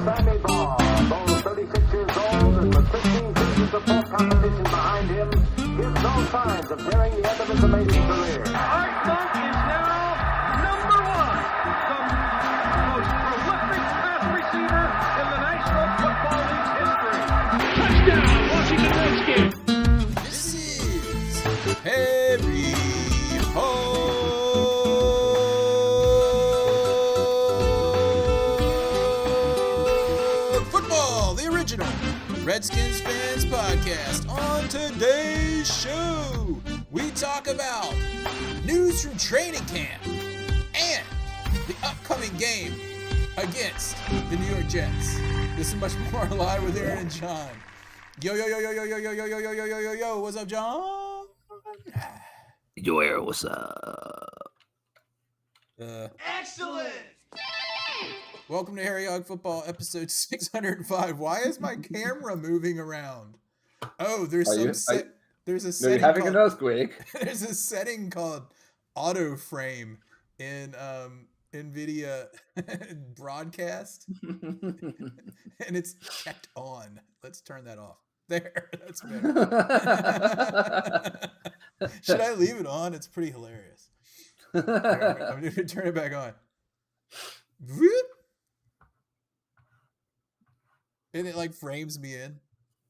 Sammy Baugh, though 36 years old and with 15 seasons of full competition behind him, gives no signs of nearing the end of his amazing career. Art Monk is now number one, the most prolific pass receiver in the National Football League's history. Touchdown, Washington Redskins. This is Harry Ho. Football, the original Redskins Fans podcast. On today's show, we talk about news from training camp and the upcoming game against the New York Jets. This is much more live with Aaron and John. Yo, what's up, John? Yo, Aaron, what's up? Excellent. Welcome to Harry Hog Football, episode 605. Why is my camera moving around? Oh, there's a setting. You're having an earthquake. There's a setting called auto frame in NVIDIA broadcast, and it's kept on. Let's turn that off. There, that's better. Should I leave it on? It's pretty hilarious. I'm going to turn it back on. Whoop. And it like frames me in.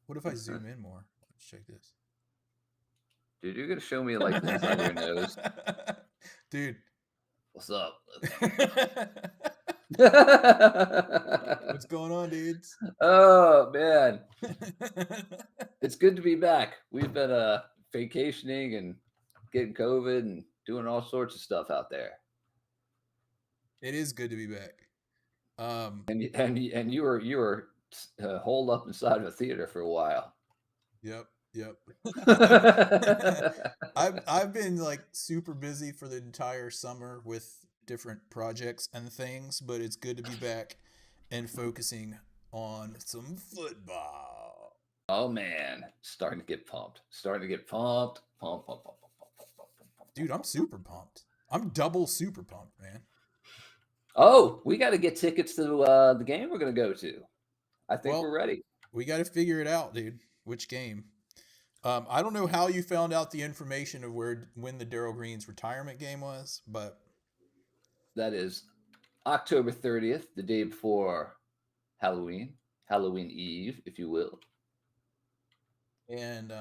What if I zoom in more? Let's check this. Dude, you're going to show me like this on your nose. Dude. What's up? What's going on, dudes? Oh, man. It's good to be back. We've been vacationing and getting COVID and doing all sorts of stuff out there. It is good to be back. And you were holed up inside of a theater for a while. Yep. I've been like super busy for the entire summer with different projects and things, but it's good to be back and focusing on some football. Oh man, starting to get pumped. Pump. Dude, I'm super pumped. I'm double super pumped, man. Oh, we got to get tickets to the game we're going to go to. I think we're ready. We got to figure it out, dude. Which game? I don't know how you found out the information of when the Darryl Green's retirement game was, but that is October 30th, the day before Halloween Eve, if you will. And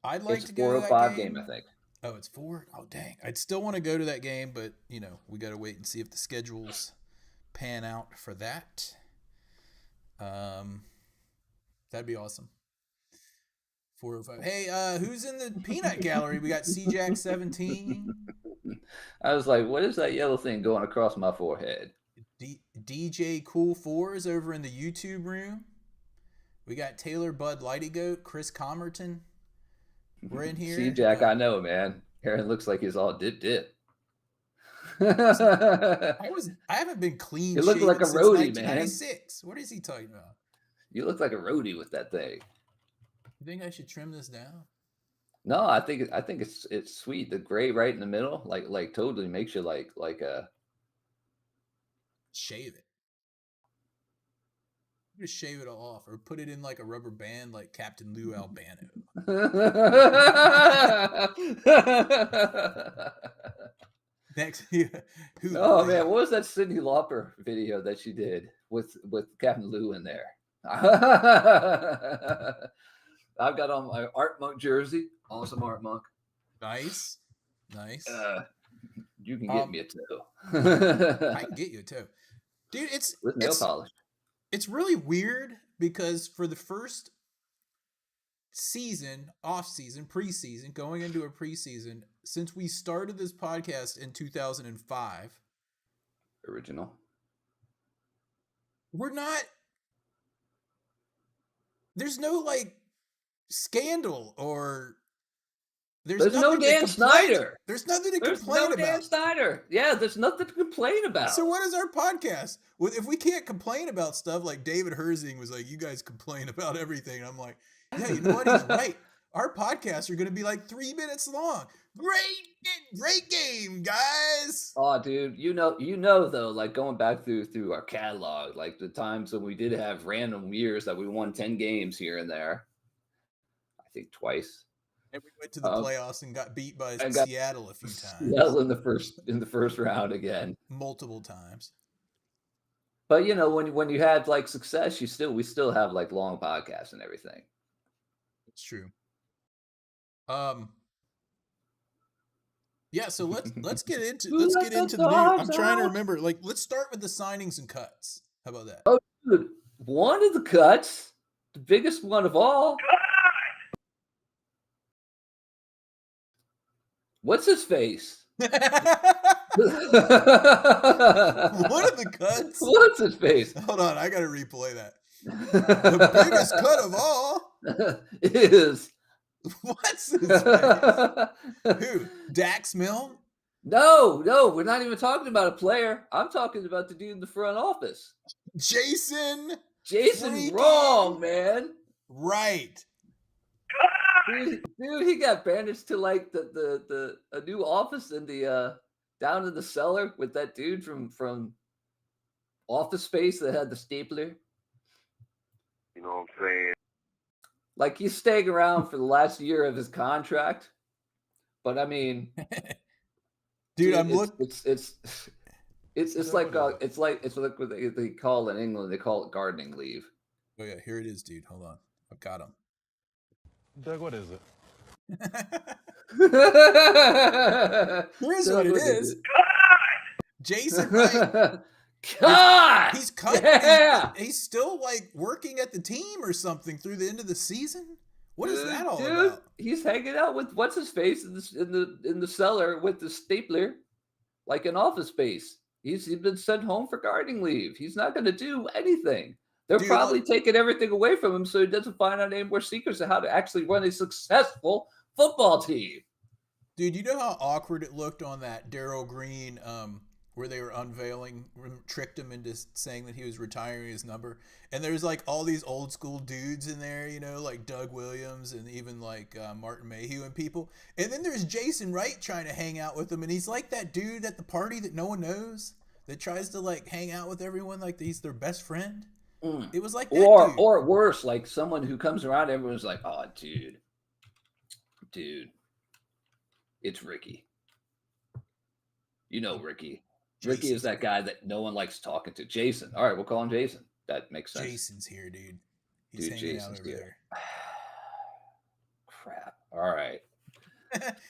I'd like to go to that game. It's a 4:05 game, I think. Oh, it's 4? Oh, dang. I'd still want to go to that game, but, you know, we got to wait and see if the schedules pan out for that. That'd be awesome. 4:05. Hey, who's in the peanut gallery? We got CJack17. I was like, what is that yellow thing going across my forehead? DJ Cool 4 is over in the YouTube room. We got Taylor Bud Lighty Goat, Chris Comerton. We're in here. CJack, I know, man. Aaron looks like he's all dip. I haven't been clean. You look like a roadie, man. What is he talking about? You look like a roadie with that thing. You think I should trim this down? No, I think it's sweet. The gray right in the middle, like totally makes you like a shave it. Just shave it all off, or put it in like a rubber band, like Captain Lou Albano. Next, oh man, what was that Cyndi Lauper video that she did with Captain Lou in there? I've got on my Art Monk jersey. Awesome Art Monk. Nice. You can get me a toe. I can get you a toe. Dude, with nail polish. It's really weird because for the first season, off-season, preseason, going into a preseason, since we started this podcast in 2005. Original. There's no like scandal or there's no Dan Snyder. There's nothing to complain about. Dan Snyder. Yeah, there's nothing to complain about. So what is our podcast? Well, if we can't complain about stuff, like David Herzing was like, you guys complain about everything. And I'm like, yeah, you know what? He's right. Our podcasts are going to be like 3 minutes long. Great game, guys. Oh, dude, though, like going back through our catalog, like the times when we did have random years that we won 10 games here and there. I think twice. And we went to the playoffs and got beat by and Seattle a few times. Seattle in the first round again. Multiple times. But you know, when you had like success, we still have like long podcasts and everything. It's true. Yeah, so let's get into the news. I'm trying to remember. Like, let's start with the signings and cuts. How about that? Oh, dude, one of the cuts, the biggest one of all. What's his face? One of the cuts. What's his face? Hold on, I gotta replay that. The biggest cut of all is what's his face? Who? Dax Milne? No, we're not even talking about a player. I'm talking about the dude in the front office. Jason Wrong, man. Right. Dude, he got banished to like a new office in the down in the cellar with that dude from Office Space that had the stapler. You know what I'm saying? Like he's staying around for the last year of his contract. But I mean, dude, it's like what they call in England. They call it gardening leave. Oh yeah, here it is, dude. Hold on, I've got him. Doug, what is it? Here's what it is. Jason Wright. God, he's cut. Yeah. He's still like working at the team or something through the end of the season. What is that all about? He's hanging out with what's his face in the cellar with the stapler, like an Office Space. He's been sent home for gardening leave. He's not going to do anything. They're probably taking everything away from him so he doesn't find out any more secrets of how to actually run a successful football team. Dude, you know how awkward it looked on that Darryl Green, where they were tricked him into saying that he was retiring his number. And there's like all these old school dudes in there, you know, like Doug Williams and even like Martin Mayhew and people. And then there's Jason Wright trying to hang out with them. And he's like that dude at the party that no one knows that tries to like hang out with everyone like he's their best friend. It was like that or worse, like someone who comes around, everyone's like, oh, dude, it's Ricky. You know Ricky. Jason. Ricky is that guy that no one likes talking to. Jason. All right, we'll call him Jason. That makes sense. Jason's here, dude. He's hanging Jason's out over there. Crap. All right.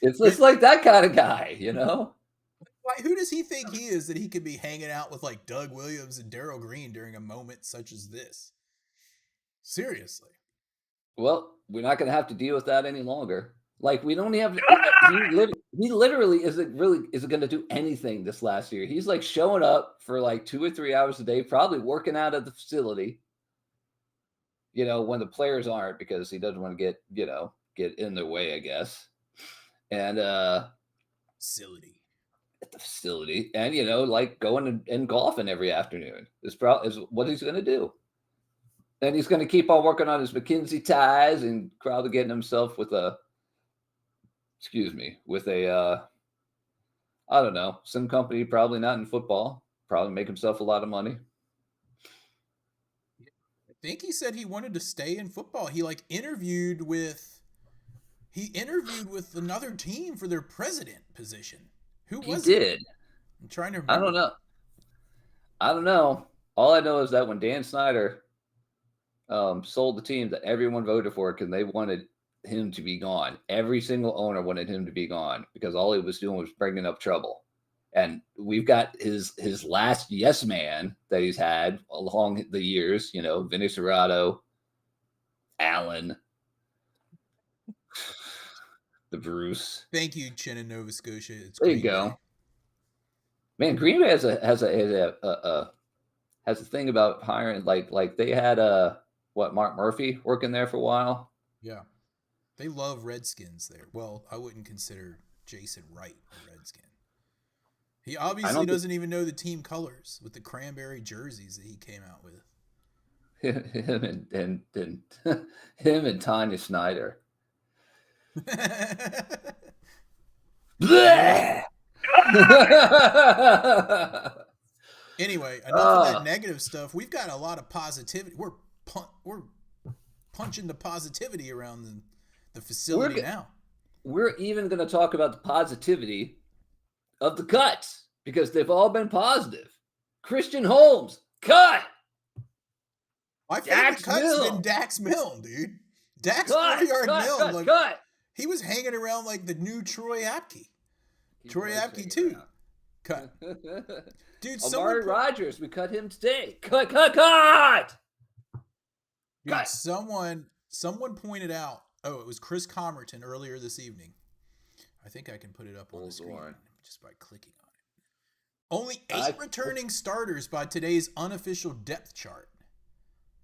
It's just like that kind of guy, you know? Who does he think he is that he could be hanging out with like Doug Williams and Darryl Green during a moment such as this? Seriously. Well, we're not going to have to deal with that any longer. Like we don't have. He literally isn't going to do anything this last year. He's like showing up for like 2 or 3 hours a day, probably working out at the facility. You know, when the players aren't, because he doesn't want to get in their way, I guess. And facility. At the facility, and you know, like going and golfing every afternoon is what he's going to do. And he's going to keep on working on his McKinsey ties and probably getting himself with a I don't know, some company, probably not in football, probably make himself a lot of money. I think he said he wanted to stay in football. He like interviewed with another team for their president position. Who was he? Did. I'm trying to remember. I don't know. All I know is that when Dan Snyder sold the team, that everyone voted for it because they wanted him to be gone. Every single owner wanted him to be gone because all he was doing was bringing up trouble. And we've got his last yes man that he's had along the years, you know, Vinny Serrato, Allen, the Bruce. Thank you, Chin in Nova Scotia. It's there you go. Man, Green Bay has a thing about hiring like they had Mark Murphy working there for a while. Yeah. They love Redskins there. Well, I wouldn't consider Jason Wright a Redskin. He obviously doesn't even know the team colors with the cranberry jerseys that he came out with. Him and Tanya Snyder. Bleh! Anyway, enough of that negative stuff. We've got a lot of positivity. We're punching the positivity around the facility now. We're even going to talk about the positivity of the cuts because they've all been positive. Christian Holmes, cut! My favorite cut's been Dax Milne, dude. Dax 40-yard Milne. Cut! He was hanging around like the new Troy Apke. Troy Apke, too. Cut. Dude, Amari Rogers, we cut him today. Cut! Dude, someone pointed out, it was Chris Comerton earlier this evening. I think I can put it up on the screen just by clicking on it. Only 8 returning starters by today's unofficial depth chart.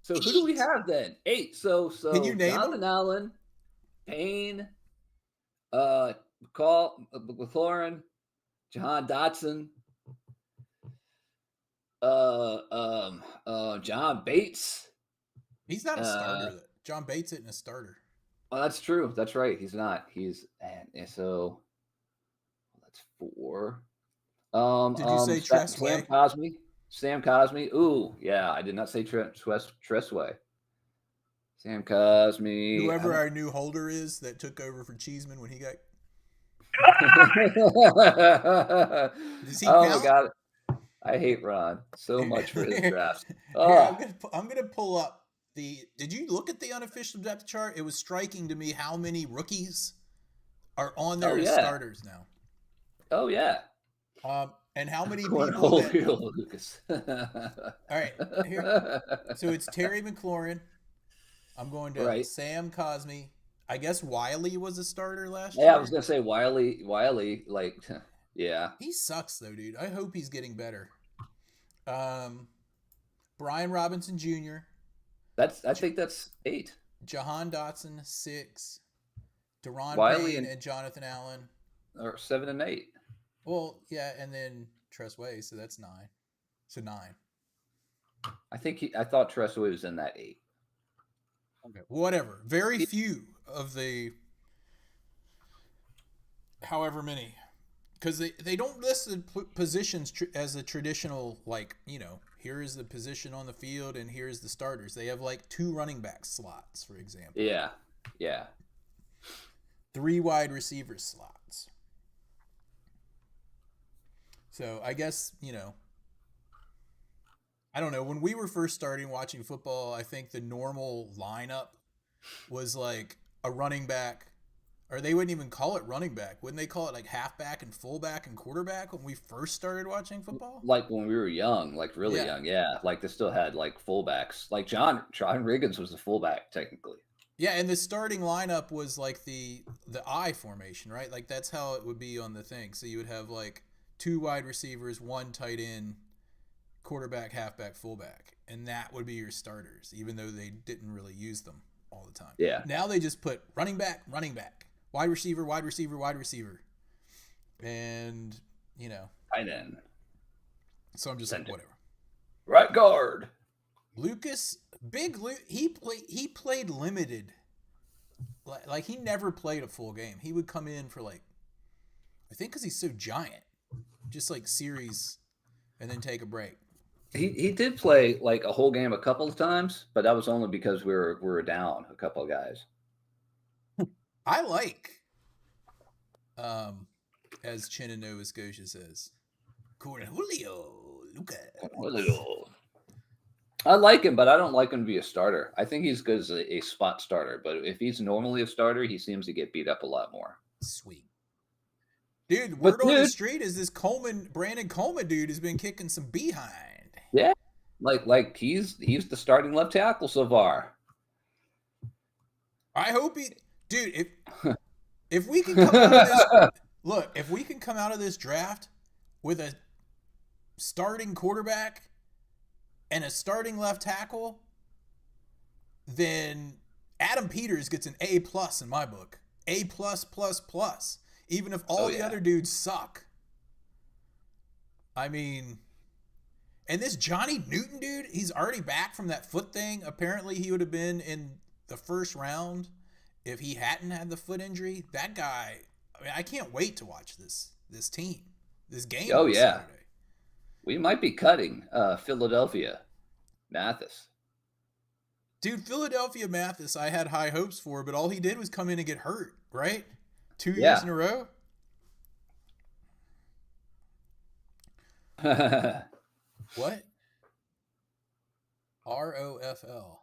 So 8. Who do we have then? 8. So can you name Jonathan them? Allen, Payne, McLaurin, Jahan Dotson, John Bates. He's not a starter. John Bates isn't a starter. Oh, that's true. That's right. He's not. So that's 4. Did you say Tressway? Sam Cosme. Ooh, yeah. I did not say Tressway. Sam Cosme. Whoever our new holder is that took over for Cheeseman when he got. Does he count? My God. I hate Ron so much for his draft. I'm gonna pull up did you look at the unofficial depth chart? It was striking to me how many rookies are on there as starters now. Oh yeah. And how many people Lucas. All right. Here. So it's Terry McLaurin. I'm going to Sam Cosme. I guess Wiley was a starter last year. Yeah, I was gonna say Wiley, like yeah. He sucks though, dude. I hope he's getting better. Brian Robinson Jr. I think that's 8. Jahan Dotson 6. Deron Wiley Payne and Jonathan Allen are 7 and 8. Well, yeah, and then Tressway, so that's 9. So 9. I thought Tressway was in that 8. Okay, whatever. Very few of the however many, because they don't list the positions as a traditional, like, here is the position on the field and here's the starters. They have like 2 running back slots, for example. Yeah. 3 wide receiver slots. So I guess, I don't know. When we were first starting watching football, I think the normal lineup was like a running back, or they wouldn't even call it running back. Wouldn't they call it like halfback and fullback and quarterback when we first started watching football? Like when we were young, like really young, yeah. Like they still had like fullbacks. Like John Riggins was the fullback technically. Yeah, and the starting lineup was like the I formation, right? Like that's how it would be on the thing. So you would have like 2 wide receivers, 1 tight end, quarterback, halfback, fullback, and that would be your starters, even though they didn't really use them all the time. Yeah. Now they just put running back, wide receiver, wide receiver, wide receiver, and tight end. So I'm just like, whatever. Right guard. Lucas, he played limited. Like he never played a full game. He would come in for I think because he's so giant, just like series, and then take a break. He did play like a whole game a couple of times, but that was only because we were down a couple of guys. I like, as Chin in Nova Scotia says, Julio Lucas. I like him, but I don't like him to be a starter. I think he's good as a spot starter, but if he's normally a starter, he seems to get beat up a lot more. Sweet. Dude, word on the street is this Brandon Coleman dude has been kicking some behind. Yeah. Like he's the starting left tackle so far. I hope if we can come out of this if we can come out of this draft with a starting quarterback and a starting left tackle, then Adam Peters gets an A+ in my book. A+++. Even if all the other dudes suck. I mean, and this Johnny Newton dude, he's already back from that foot thing. Apparently he would have been in the first round if he hadn't had the foot injury, that guy, I mean, I can't wait to watch this team, this game Oh on yeah, Saturday. we might be cutting Philadelphia Mathis. Dude, Philadelphia Mathis, I had high hopes for, but all he did was come in and get hurt, right? 2 years Yeah. in a row. What? ROFL.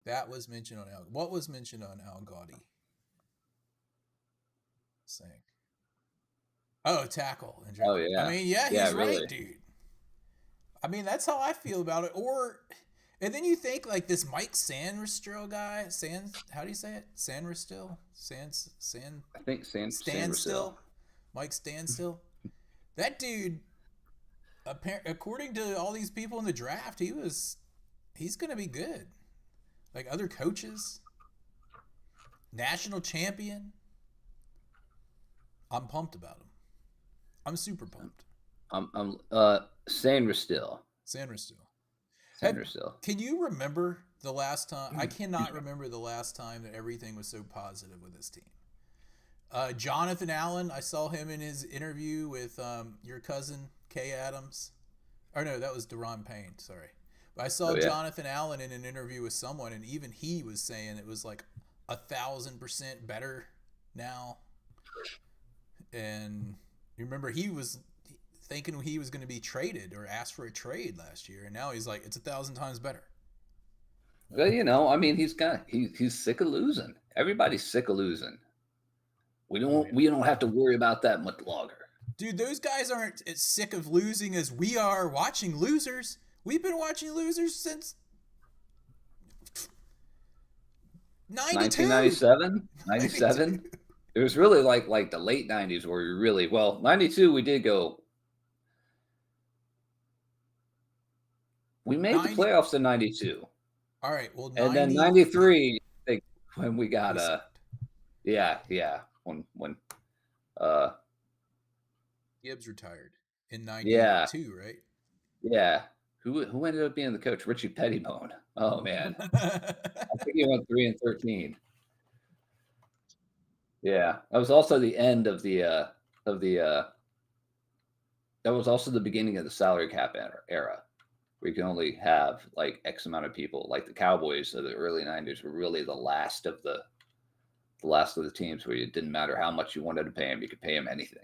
That was mentioned on Al. What was mentioned on Al Gaudy? Saying. Oh, tackle injury. Oh, yeah. I mean, yeah, he's Yeah, right, really. dude. I mean, that's how I feel about it. And then you think like this Mike Sandristil guy, how do you say it? Sandristil? I think Standstill. Mike Standstill. That dude, according to all these people in the draft, he's going to be good. Like other coaches, national champion. I'm pumped about him. I'm super pumped. I'm Sandristil. Sandristil. Can you remember the last time? I cannot remember the last time that everything was so positive with this team. Jonathan Allen, I saw him in his interview with your cousin, Kay Adams. Or no, that was Deron Payne, sorry. But I saw Jonathan Allen in an interview with someone, and even he was saying it was like 1,000% better now. And you remember he was thinking he was going to be traded or asked for a trade last year, and now he's like, it's 1,000 times better. Well, I mean, he's sick of losing. Everybody's sick of losing. We don't have to worry about that much longer. Dude, those guys aren't as sick of losing as we are watching losers. We've been watching losers since 1997, 97. It was really like the late 90s where we really 92 we did go. We made the playoffs in 92. All right, well, and then 93, I think, when we got when Gibbs retired in 92, right? Yeah. Who ended up being the coach? Richie Pettibone. Oh man. I think he went 3-13. Yeah. That was also the end of the that was also the beginning of the salary cap era. We can only have like X amount of people. Like the Cowboys of the early 90s were really the last of the teams where it didn't matter how much you wanted to pay them, you could pay them anything.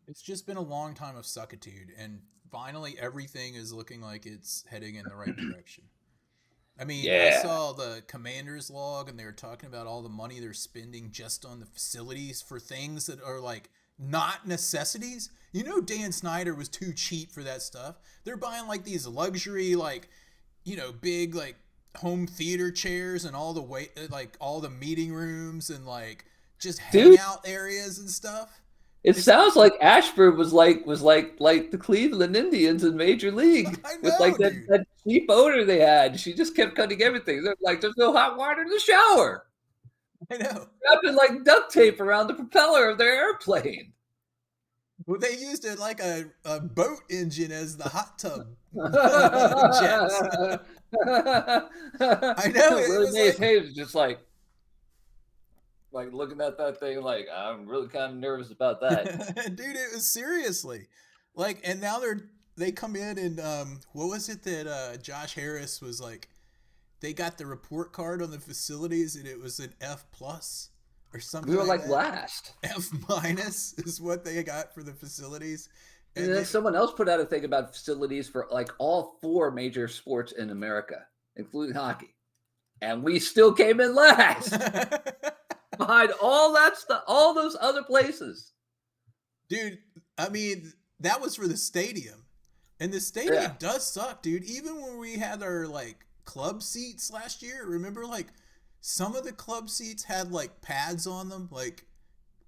It's just been a long time of suckitude, and finally everything is looking like it's heading in the right direction. I mean, I saw the Commanders log, and they were talking about all the money they're spending just on the facilities for things that are like not necessities. You know, Dan Snyder was too cheap for that stuff. They're buying like these luxury, like, you know, big like home theater chairs and all the meeting rooms and like just hangout areas and stuff. It sounds like Ashford was like the Cleveland Indians in Major League. I know, with like that cheap owner they had. She just kept cutting everything. They're like, there's no hot water in the shower. I know. Wrapping like duct tape around the propeller of their airplane. Well, they used it like a boat engine as the hot tub jets. I know. Willie Mays Hayes was just like looking at that thing like, I'm really kind of nervous about that. Dude, it was seriously. Like, and now they come in and what was it that Josh Harris was like, they got the report card on the facilities and it was an F+ or something. We were like last. F- is what they got for the facilities. And then someone else put out a thing about facilities for like all 4 major sports in America, including hockey. And we still came in last. Behind all that stuff, all those other places. Dude, I mean, that was for the stadium. And the stadium does suck, dude. Even when we had our like club seats last year, remember like some of the club seats had like pads on them, like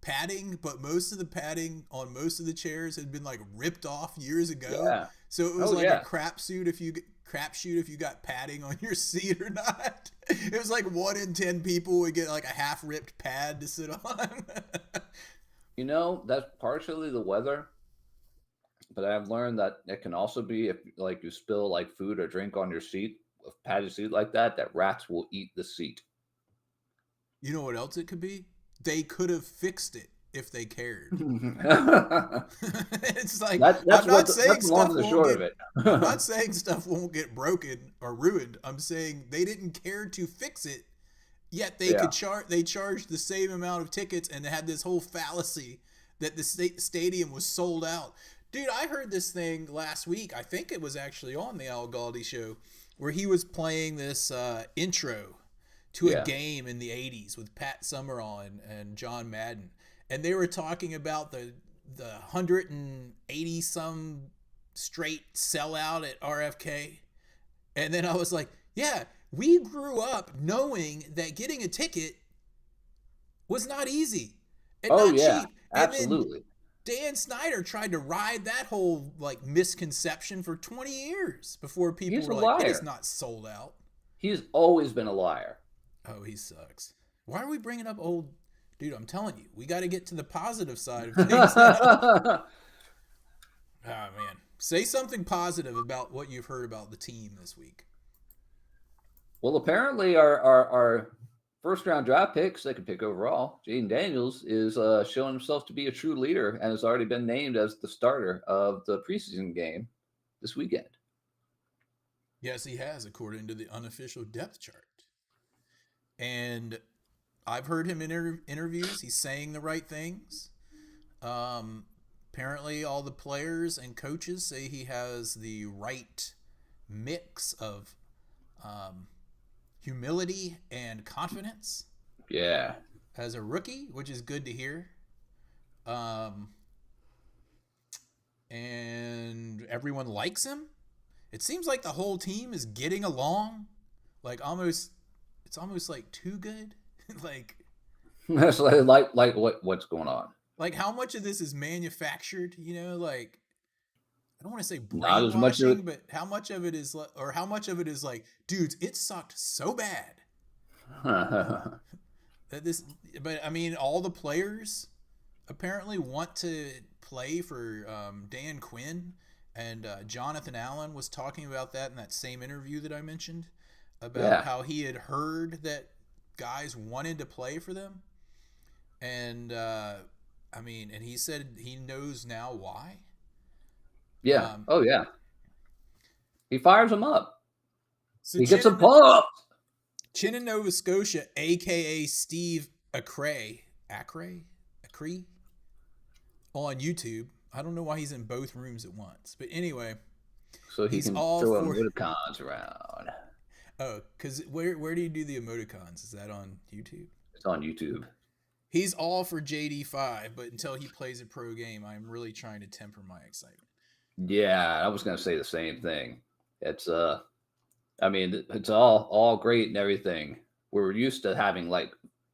padding, but most of the padding on most of the chairs had been like ripped off years ago. Yeah. So it was a crapshoot if you got padding on your seat or not. It was like 1 in 10 people would get like a half ripped pad to sit on. You know, that's partially the weather, but I've learned that it can also be if like you spill like food or drink on your seat a padded suit like that, that rats will eat the seat. You know what else it could be? They could have fixed it if they cared. It's like That's I'm not that's saying the long stuff and the won't short get. of it. I'm not saying stuff won't get broken or ruined. I'm saying they didn't care to fix it, yet they Yeah. could charge. They charged the same amount of tickets, and they had this whole fallacy that the stadium was sold out. Dude, I heard this thing last week. I think it was actually on the Al Galdi show, where he was playing this intro to a Yeah. game in the 80s with Pat Summerall and John Madden. And they were talking about the 180 some straight sellout at RFK. And then I was like, yeah, we grew up knowing that getting a ticket was not easy and Oh not yeah, cheap. And then absolutely. Dan Snyder tried to ride that whole like misconception for 20 years before people He's were a like, it is liar. not sold out. He's always been a liar. Oh, he sucks. Why are we bringing up old? Dude, I'm telling you, we got to get to the positive side of things now. Oh, man. Say something positive about what you've heard about the team this week. Well, apparently our first round draft pick, second pick overall, Jaden Daniels, is showing himself to be a true leader and has already been named as the starter of the preseason game this weekend. Yes, he has, according to the unofficial depth chart. And I've heard him in interviews. He's saying the right things. Apparently, all the players and coaches say he has the right mix of humility and confidence Yeah. as a rookie, which is good to hear. And everyone likes him. It seems like the whole team is getting along, like it's almost like too good. like That's like what's going on. like how much of this is manufactured? Like I don't want to say Not as much of brainwashing, it. but how much of it is or how much of it is like, dudes, it sucked so bad that this. But I mean, all the players apparently want to play for Dan Quinn. And Jonathan Allen was talking about that in that same interview that I mentioned about how he had heard that guys wanted to play for them. And, I mean, and he said he knows now why. Yeah. Oh, yeah. He fires them up. So He gets them pumped. Chin in Nova Scotia, a.k.a. Steve Acre, on YouTube. I don't know why he's in both rooms at once. But anyway. So he can throw emoticons around. Oh, because where do you do the emoticons? Is that on YouTube? It's on YouTube. He's all for JD5, but until he plays a pro game, I'm really trying to temper my excitement. Yeah, I was going to say the same thing. It's I mean, it's all great and everything. We're used to having like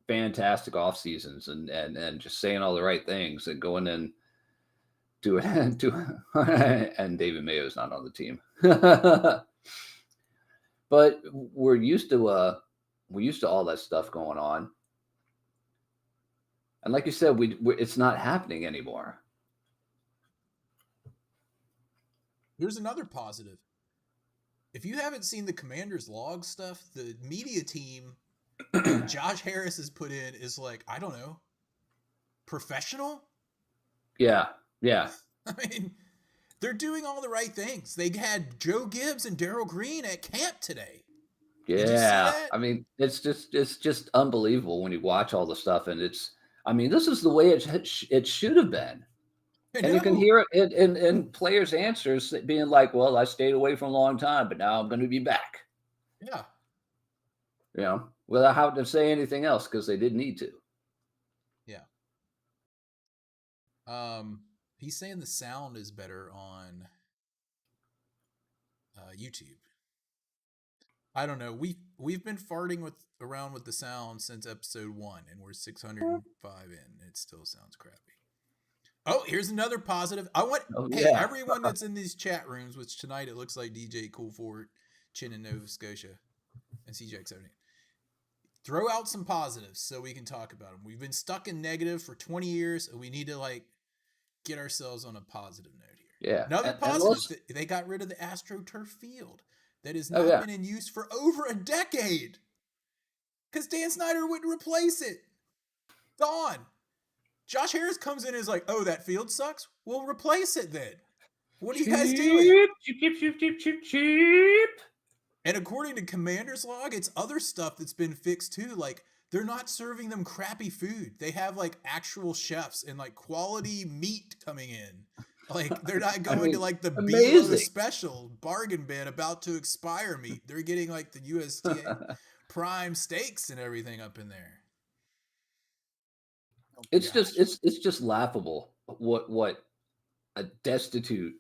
fantastic off seasons and just saying all the right things and going in to it and David Mayo's not on the team. But we're used to all that stuff going on. And like you said, it's not happening anymore. Here's another positive. If you haven't seen the Commanders log stuff, the media team Josh Harris has put in is like, I don't know, professional? Yeah. I mean, they're doing all the right things. They had Joe Gibbs and Darryl Green at camp today. Did you see Yeah. that? I mean, it's just unbelievable when you watch all the stuff, and I mean, this is the way it should have been. And you can hear it in players' answers being like, well, I stayed away for a long time, but now I'm going to be back. Yeah. Without having to say anything else because they didn't need to. Yeah. He's saying the sound is better on YouTube. I don't know. We've been farting around with the sound since episode 1, and we're 605 in. It still sounds crappy. Oh, here's another positive. Everyone that's in these chat rooms, which tonight it looks like DJ Cool Fort, Chin in Nova Scotia, and CJ78. Throw out some positives so we can talk about them. We've been stuck in negative for 20 years, and we need to get ourselves on a positive note here. Yeah. Another positive, they got rid of the AstroTurf field. that has Oh, not yeah. been in use for over a decade. Because Dan Snyder wouldn't replace it. Gone. Josh Harris comes in and is like, oh, that field sucks? We'll replace it then. What are you guys doing? Cheap. And according to Commander's log, it's other stuff that's been fixed too. Like, they're not serving them crappy food. They have like actual chefs and like quality meat coming in. Like, they're not going to like the B-Lo amazing. special bargain bin about to expire meat. They're getting like the USDA prime steaks and everything up in there. Oh, It's gosh. it's just laughable what a destitute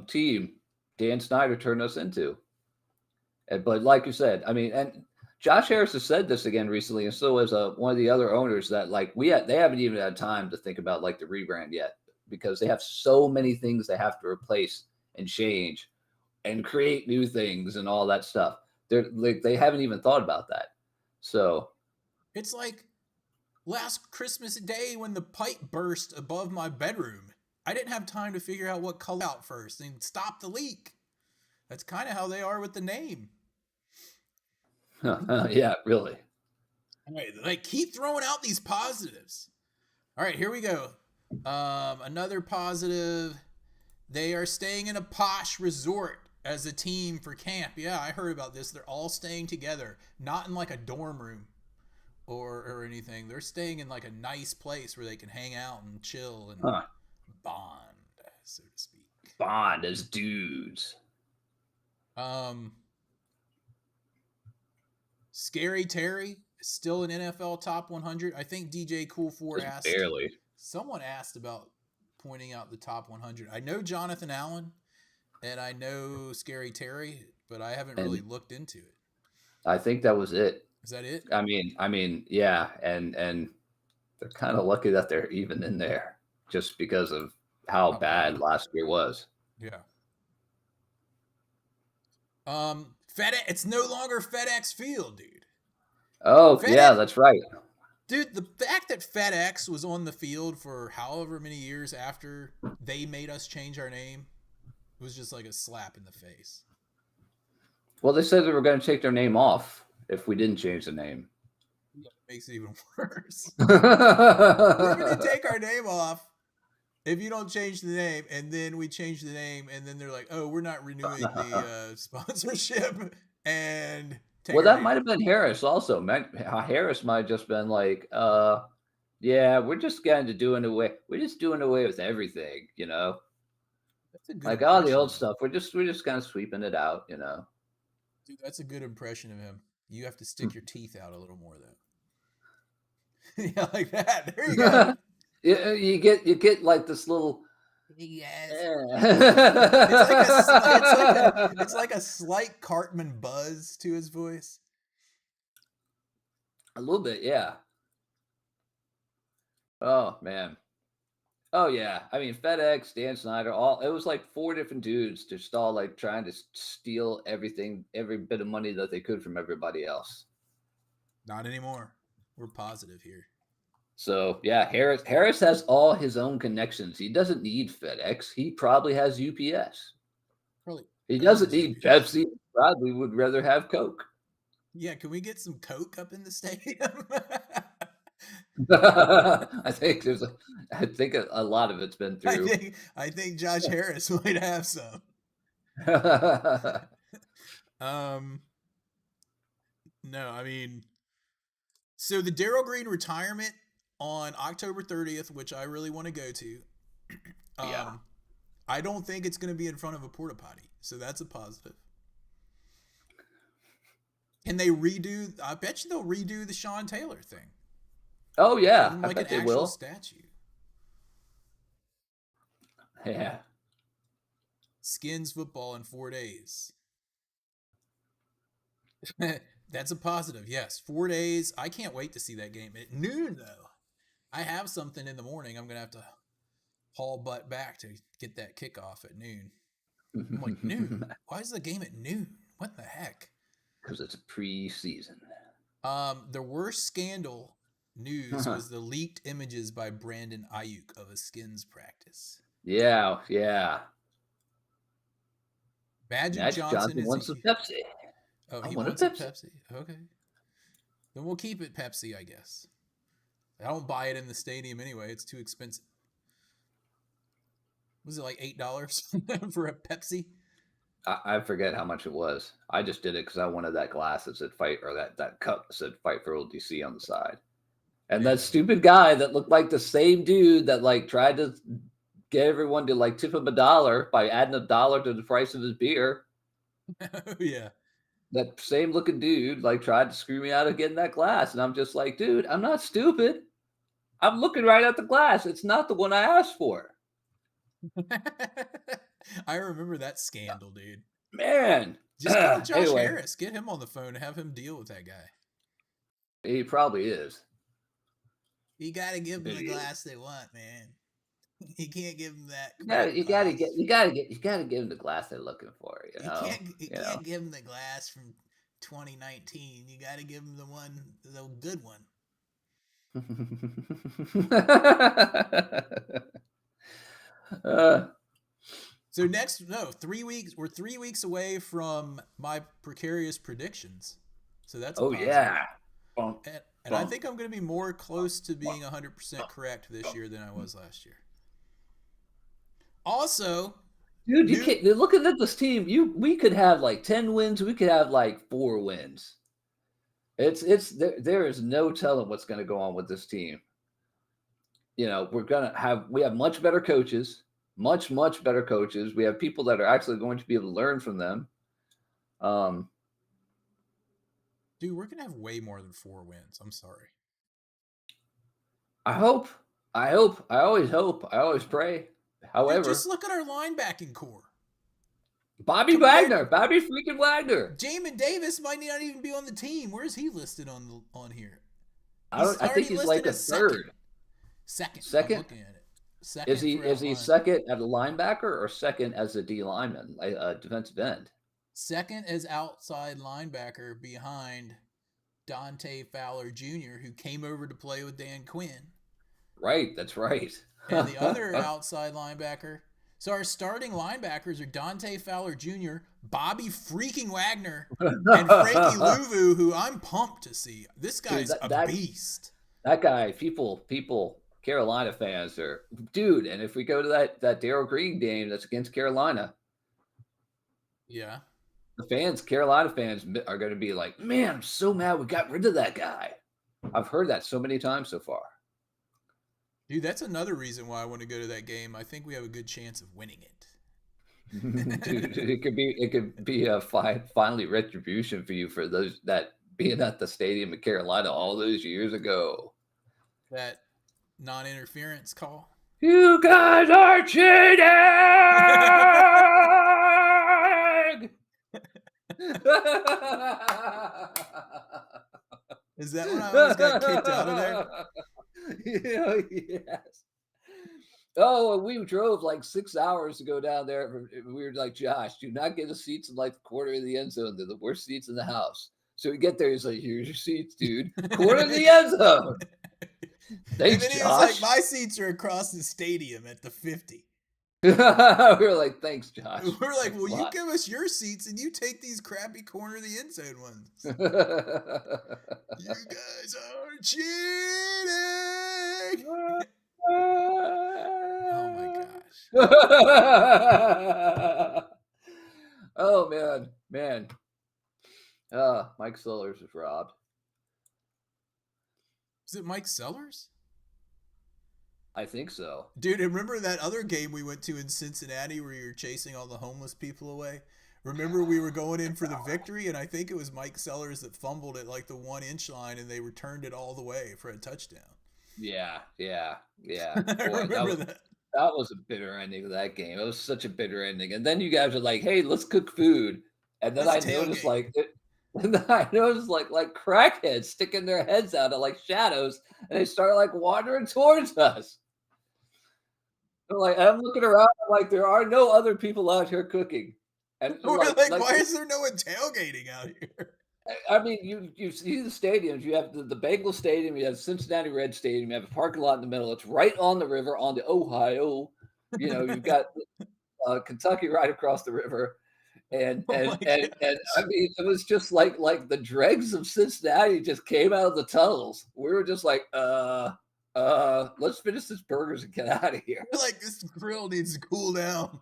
team Dan Snyder turned us into. But like you said, I mean, and Josh Harris has said this again recently, and so has one of the other owners that like they haven't even had time to think about like the rebrand yet because they have so many things they have to replace and change and create new things and all that stuff. They're like they haven't even thought about that. So it's like last Christmas Day when the pipe burst above my bedroom. I didn't have time to figure out what color out first and stop the leak. That's kind of how they are with the name. yeah, really. All right, like keep throwing out these positives. All right, here we go. Another positive. They are staying in a posh resort as a team for camp. Yeah, I heard about this. They're all staying together, not in like a dorm room or anything. They're staying in like a nice place where they can hang out and chill and bond, so to speak. Bond as dudes. Scary Terry is still an NFL top 100. I think DJ Cool 4 Just asked. barely. Someone asked about pointing out the top 100. I know Jonathan Allen and I know Scary Terry, but I haven't really looked into it. I think that was it. Is that it? I mean, yeah, and they're kind of lucky that they're even in there just because of how bad last year was. Yeah. FedEx. It's no longer FedEx Field, dude. Oh, yeah, that's right. Dude, the fact that FedEx was on the field for however many years after they made us change our name was just like a slap in the face. Well, they said they were going to take their name off if we didn't change the name. It makes it even worse. We're going to take our name off if you don't change the name, and then we change the name, and then they're like, oh, we're not renewing the sponsorship, and well, that might have been Harris also. Harris might have just been like, yeah, we're just kind of doing away. We're just doing away with everything, you know. That's a good like all the old stuff. We're just kind of sweeping it out, you know. Dude, that's a good impression of him. You have to stick your teeth out a little more though. Yeah, like that. There you go. You get like this little. Yes. Yeah. It's like a slight Cartman buzz to his voice. A little bit, yeah. Oh man. Oh yeah. I mean, FedEx, Dan Snyder, it was like 4 different dudes just all like trying to steal everything, every bit of money that they could from everybody else. Not anymore. We're positive here. So yeah, Harris has all his own connections. He doesn't need FedEx. He probably has UPS. Probably. He doesn't need Pepsi. He probably would rather have Coke. Yeah, can we get some Coke up in the stadium? I think a lot of it's been through. I think Josh Harris might have some. No, I mean, so the Darryl Green retirement on October 30th, which I really want to go to. Yeah. I don't think it's going to be in front of a porta potty, so that's a positive. Can they redo? I bet you they'll redo the Sean Taylor thing. Oh yeah, like I bet an they actual will. Statue. Yeah. Skins football in 4 days. That's a positive. Yes, 4 days. I can't wait to see that game at noon, though. I have something in the morning. I'm gonna have to haul butt back to get that kickoff at noon. I'm like, noon? Why is the game at noon? What the heck? Because it's a preseason. The worst scandal news was the leaked images by Brandon Ayuk of a Skins practice. Yeah. Magic Johnson is wants some Pepsi. Oh, I he want a wants a Pepsi. Pepsi. Okay. Then we'll keep it Pepsi, I guess. I don't buy it in the stadium anyway. It's too expensive. Was it like $8 for a Pepsi? I forget how much it was. I just did it because I wanted that glass that said fight, or that cup that said fight for old DC on the side. And that stupid guy that looked like the same dude that like tried to get everyone to like tip him $1 by adding $1 to the price of his beer. Yeah. That same looking dude like tried to screw me out of getting that glass. And I'm just like, dude, I'm not stupid. I'm looking right at the glass. It's not the one I asked for. I remember that scandal, dude. Man. Just call Josh Anyway. Harris. Get him on the phone and have him deal with that guy. He probably is. You gotta give them the glass they want, man. You can't give them that. You gotta give them the glass they're looking for. You can't give them the glass from 2019. You gotta give them the good one. So 3 weeks. We're 3 weeks away from my precarious predictions. So that's yeah. And I think I'm going to be more close to being 100% correct this year than I was last year. Also, dude, you can't. Looking at this team, we could have like 10 wins. We could have like 4 wins. There is no telling what's going to go on with this team. We have much better coaches, much better coaches. We have people that are actually going to be able to learn from them. Dude, we're going to have way more than 4 wins. I'm sorry. I hope. I always hope. I always pray. However, dude, just look at our linebacking core. Bobby Wagner. Bobby freaking Wagner. Jamin Davis might not even be on the team. Where is he listed on here? I think he's like a third. Second. Second? I'm looking at it. Second. Is he second as a linebacker or second as a D lineman, defensive end? Second as outside linebacker behind Dante Fowler Jr., who came over to play with Dan Quinn. Right, that's right. And the other outside linebacker. So our starting linebackers are Dante Fowler Jr., Bobby freaking Wagner, and Frankie Louvu, who I'm pumped to see. This guy's a beast. That guy, people, Carolina fans are, dude. And if we go to that Darryl Green game that's against Carolina, yeah, the Carolina fans are going to be like, man, I'm so mad we got rid of that guy. I've heard that so many times so far. Dude, that's another reason why I want to go to that game. I think we have a good chance of winning it. Dude, it could be a finally retribution for you for those that being at the stadium in Carolina all those years ago. That non-interference call. You guys are cheating! Is that when I almost got kicked out of there? Yes. Oh, we drove like 6 hours to go down there. We were like, Josh, do not get the seats in like the corner of the end zone. They're the worst seats in the house. So we get there. He's like, here's your seats, dude. Corner of the end zone. Thanks, and then he Josh. was like, my seats are across the stadium at the 50. We were like, thanks, Josh. We're like, well, you give us your seats and you take these crappy corner of the end zone ones. You guys are cheating. Oh my gosh. Oh man. Mike Sellers was robbed. Is it Mike Sellers? I think so. Dude, remember that other game we went to in Cincinnati where you were chasing all the homeless people away? Remember we were going in for the victory, and I think it was Mike Sellers that fumbled at like the 1-inch line, and they returned it all the way for a touchdown. Yeah. I remember that. That was a bitter ending of that game. It was such a bitter ending. And then you guys are like, hey, let's cook food. And then I noticed like crackheads sticking their heads out of like shadows, and they start like wandering towards us. Like, I'm looking around, I'm like, there are no other people out here cooking. And we're like, why is there no one tailgating out here? I mean, you see the stadiums. You have the Bengal Stadium. You have Cincinnati Red Stadium. You have a parking lot in the middle. It's right on the river, on the Ohio. You've got Kentucky right across the river. And Oh and my and, and gosh. I mean, it was just like the dregs of Cincinnati just came out of the tunnels. We were just like, let's finish this burgers and get out of here. We're like, this grill needs to cool down.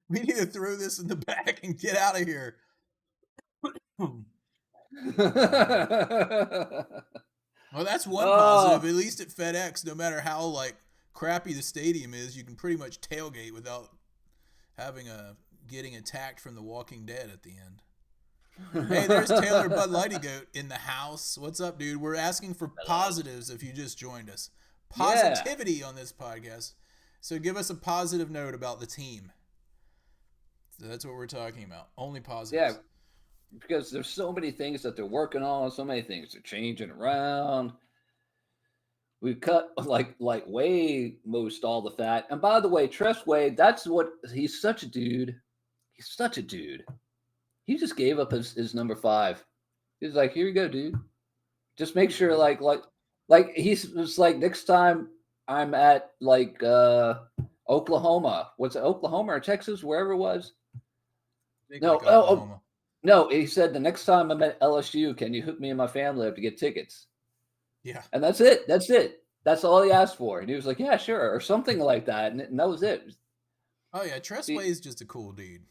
We need to throw this in the back and get out of here. Well, that's one positive. Oh, At least at FedEx, no matter how like crappy the stadium is, you can pretty much tailgate without having a getting attacked from the Walking Dead at the end. Hey, there's Taylor Bud Lighty Goat in the house. What's up, dude? We're asking for positives if you just joined us. yeah, Positivity on this podcast. So give us a positive note about the team. So that's what we're talking about. Only yeah. positives. Because there's so many things that they're working on, so many things they're changing around. We've cut like way most all the fat. And by the way, Tress Wade, that's what he's such a dude. He's such a dude. He just gave up his number 5. He's like, here you go, dude. Just make sure like he's just like next time I'm at like Oklahoma. What's it, Oklahoma or Texas, wherever it was? No, Like Oklahoma. no, he said the next time I'm at LSU, can you hook me and my family up to get tickets? Yeah. And that's it. That's it. That's all he asked for. And he was like, yeah, sure, or something like that. And that was it. Oh yeah, Tressway is just a cool dude.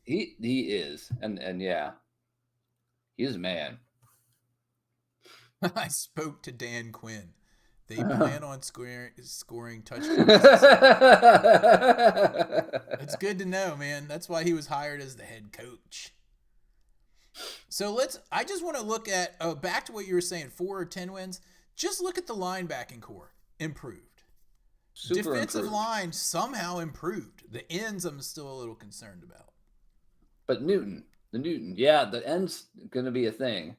He is. And yeah, he's a man. I spoke to Dan Quinn. They plan on scoring touchdowns. It's good to know, man. That's why he was hired as the head coach. So I just want to look at, back to what you were saying, 4 or 10 wins. Just look at the linebacking core. Improved. Super Defensive improved. line somehow improved. The ends I'm still a little concerned about. But the Newton, yeah, the end's going to be a thing.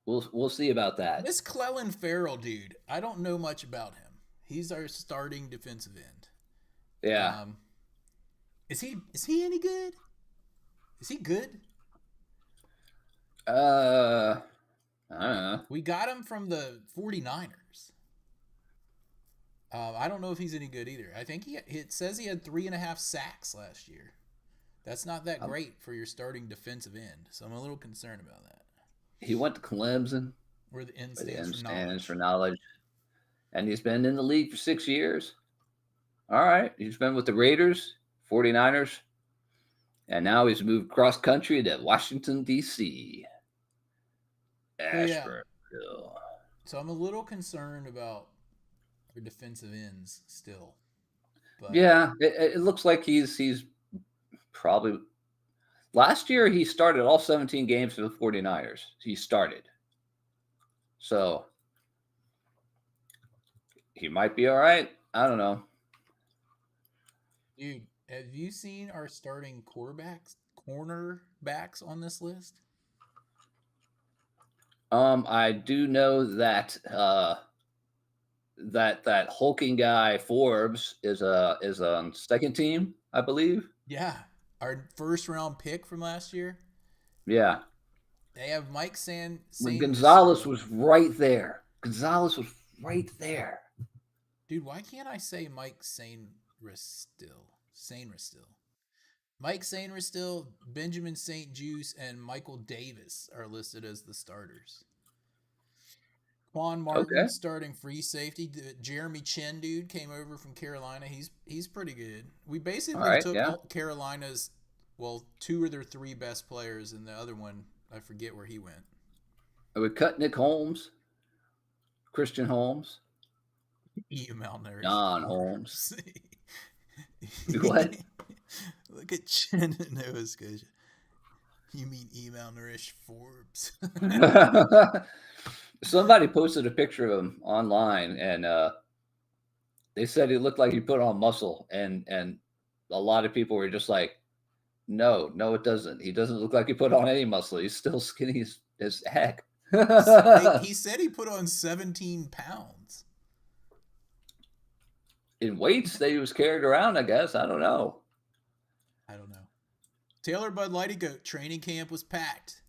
We'll see about that. This Clellan Farrell dude, I don't know much about him. He's our starting defensive end. Yeah. Is he any good? Is he good? I don't know. We got him from the 49ers. I don't know if he's any good either. I think it says he had 3.5 sacks last year. That's not that great for your starting defensive end. So I'm a little concerned about that. He went to Clemson. Where the N where the N stands for knowledge. And he's been in the league for 6 years. All right. He's been with the Raiders, 49ers. And now he's moved cross country to Washington, D.C. Ashburn. Yeah. So I'm a little concerned about our defensive ends still. But yeah, it looks like he's probably – last year he started all 17 games for the 49ers. He started. So he might be all right. I don't know. Dude, have you seen our starting cornerbacks on this list? I do know that that hulking guy Forbes is on second team, I believe. Yeah, our first round pick from last year. Yeah, they have Mike San. Gonzalez was right there. Gonzalez was right there. Dude, why can't I say Mike Sainristil? Mike Sainristil, Benjamin St. Juice, and Michael Davis are listed as the starters. Quan Martin starting free safety. Jeremy Chin, dude, came over from Carolina. He's pretty good. We basically took Carolina's, 2 of their 3 best players, and the other one, I forget where he went. We cut Nick Holmes, Christian Holmes, malnourished. John Holmes. What? Look at Chin in Nova Scotia. You mean malnourished Forbes? Somebody posted a picture of him online, and they said he looked like he put on muscle, and a lot of people were just like, no, it doesn't. He doesn't look like he put on any muscle. He's still skinny as heck. He said he put on 17 pounds. In weights that he was carried around, I guess. I don't know. Taylor Bud Lighty Goat training camp was packed.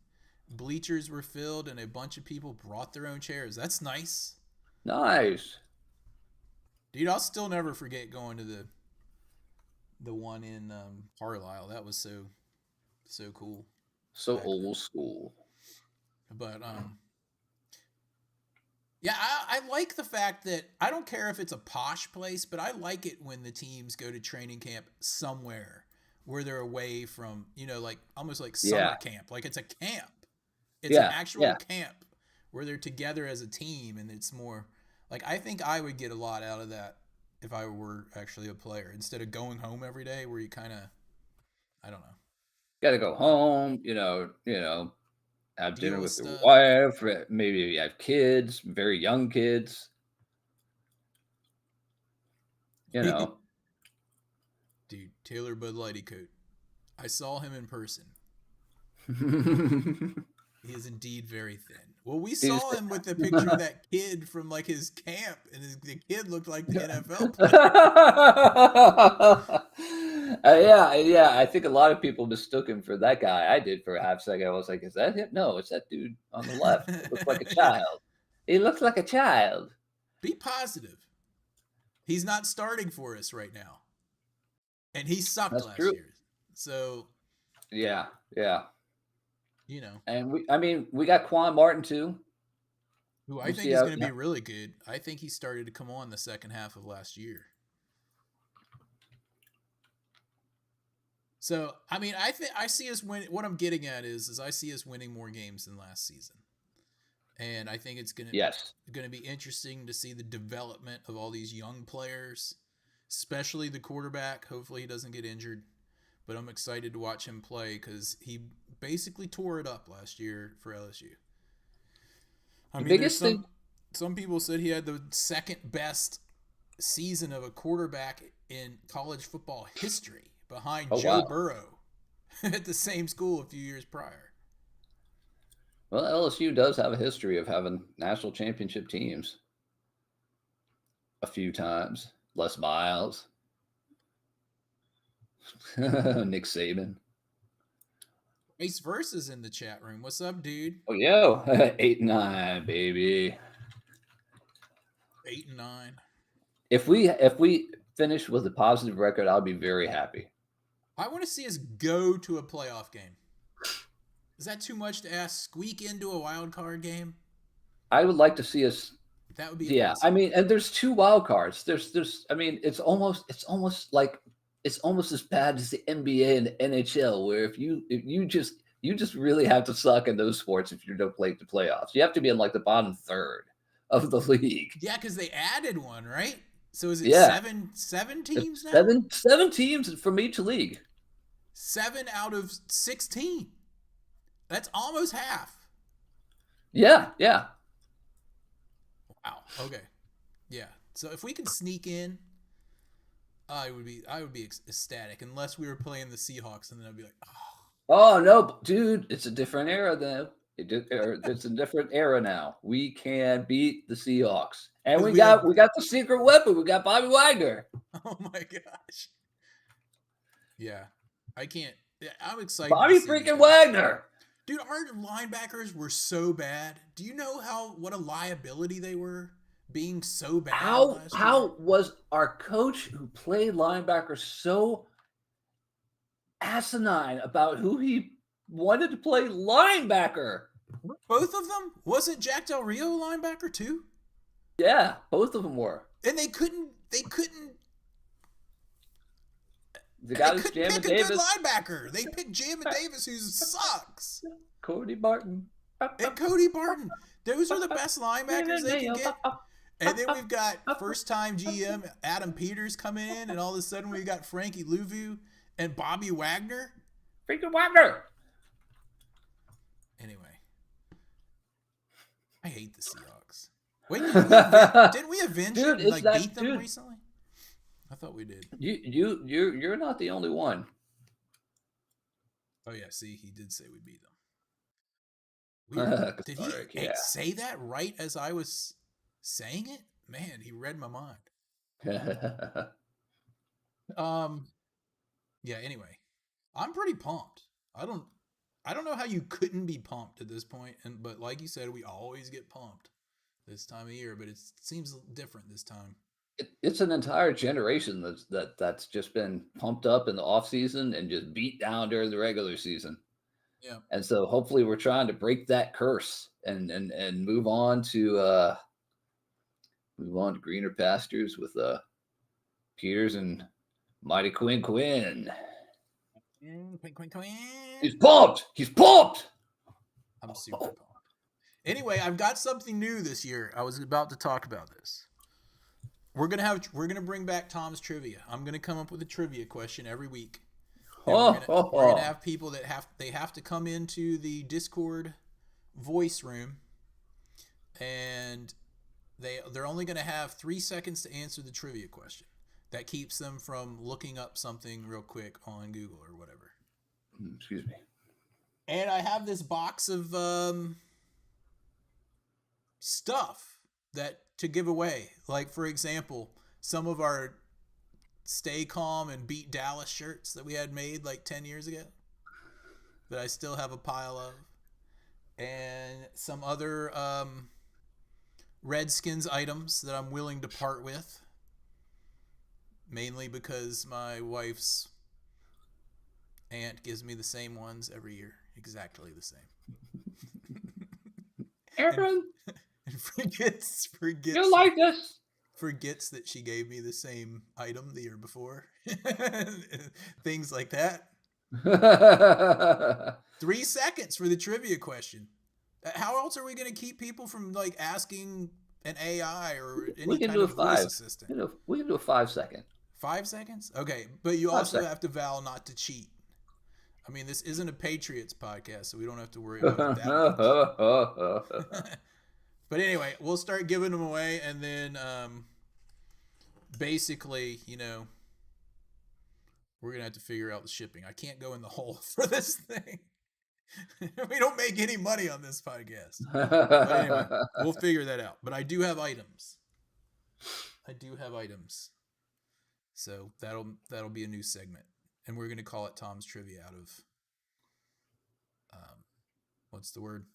Bleachers were filled, and a bunch of people brought their own chairs. That's nice. Nice. Dude, I'll still never forget going to the one in Carlisle. That was so cool. So back old then. school. But yeah, I like the fact that I don't care if it's a posh place, but I like it when the teams go to training camp somewhere where they're away from, like almost like summer Yeah. camp. Like it's a camp. It's an Yeah. actual Yeah. camp where they're together as a team, and it's more like I think I would get a lot out of that if I were actually a player instead of going home every day where you kind of, I don't know, Got to go home, have deal dinner with with your stuff. wife, maybe you have kids, very young kids, you know. Dude, Taylor Bud Lighty coat. I saw him in person. He is indeed very thin. Well, we saw him with the picture of that kid from like his camp, and the kid looked like the NFL player. Yeah. I think a lot of people mistook him for that guy. I did for a half second. I was like, "Is that him?" No, it's that dude on the left. It looks like a child. He looks like a child. Be positive. He's not starting for us right now, and he sucked That's last true. year. So Yeah. And we got Quan Martin too. who I We'll think see is how- going to be really good. I think he started to come on the second half of last year. So, I see us win. What I'm getting at is I see us winning more games than last season. And I think it's going to be interesting to see the development of all these young players, especially the quarterback. Hopefully he doesn't get injured, but I'm excited to watch him play because he basically tore it up last year for LSU. biggest thing. Some people said he had the second best season of a quarterback in college football history, behind Joe Burrow at the same school a few years prior. Well, LSU does have a history of having national championship teams a few times. Les Miles, Nick Saban. Vice Versa's in the chat room. What's up, dude? Oh, yo, 8-9, baby. 8-9. If we finish with a positive record, I'll be very happy. I want to see us go to a playoff game. Is that too much to ask? Squeak into a wild card game? I would like to see us. That would be Yeah, awesome. and there's 2 wild cards. There's it's almost as bad as the NBA and the NHL, where if you just really have to suck in those sports if you don't play the playoffs. You have to be in like the bottom third of the league. Yeah, because they added one, right? So is it seven teams now? Seven teams from each league. 7 out of 16. That's almost half. Yeah. Wow. Okay. Yeah. So if we can sneak in, I would be ecstatic. Unless we were playing the Seahawks, and then I'd be like, Oh no, dude! It's a different era though. It's a different era now. We can beat the Seahawks, and we got the secret weapon. We got Bobby Wagner. oh my gosh. Yeah. I can't. I'm excited. Bobby freaking Wagner. Dude, our linebackers were so bad. Do you know what a liability they were being so bad? How was our coach who played linebacker so asinine about who he wanted to play linebacker? Both of them? Wasn't Jack Del Rio a linebacker too? Yeah, both of them were. And they couldn't. The guy who's pick Jamin a Davis. good linebacker. They picked Jamin Davis, who sucks. Cody Barton. And Cody Barton. Those are the best linebackers they can get. And then we've got first-time GM Adam Peters coming in, and all of a sudden we've got Frankie Louvu and Bobby Wagner. Freaking Wagner. Anyway, I hate the Seahawks. Wait, didn't we avenge Dude, them and beat them dude. recently? I thought we did. You're not the only one. Oh yeah, see, he did say we beat them. Did he say that right as I was saying it? Man, he read my mind. Yeah, anyway. I'm pretty pumped. I don't know how you couldn't be pumped at this point, but like you said, we always get pumped this time of year, but it seems different this time. It's an entire generation that's just been pumped up in the off season and just beat down during the regular season. Yeah. And so hopefully we're trying to break that curse and move on to greener pastures with Peters and Mighty Quinn. Quinn. He's pumped. He's pumped. I'm super pumped. Anyway, I've got something new this year. I was about to talk about this. We're gonna bring back Tom's trivia. I'm gonna come up with a trivia question every week. We're gonna have people that have to come into the Discord voice room, and they're only gonna have 3 seconds to answer the trivia question. That keeps them from looking up something real quick on Google or whatever. Excuse me. And I have this box of stuff to give away. Like, for example, some of our Stay Calm and Beat Dallas shirts that we had made like 10 years ago that I still have a pile of. And some other Redskins items that I'm willing to part with. Mainly because my wife's aunt gives me the same ones every year. Exactly the same. Aaron, and forgets you like this? Forgets that she gave me the same item the year before. Things like that. 3 seconds for the trivia question. How else are we going to keep people from like asking an AI or any kind of voice assistant? We can do a 5 second. 5 seconds? Okay, but you also have to vow not to cheat. I mean, this isn't a Patriots podcast, so we don't have to worry about that. But anyway, we'll start giving them away, and then basically, we're going to have to figure out the shipping. I can't go in the hole for this thing. We don't make any money on this podcast. But anyway, we'll figure that out. But I do have items. So that'll be a new segment. And we're going to call it Tom's Trivia out of, what's the word?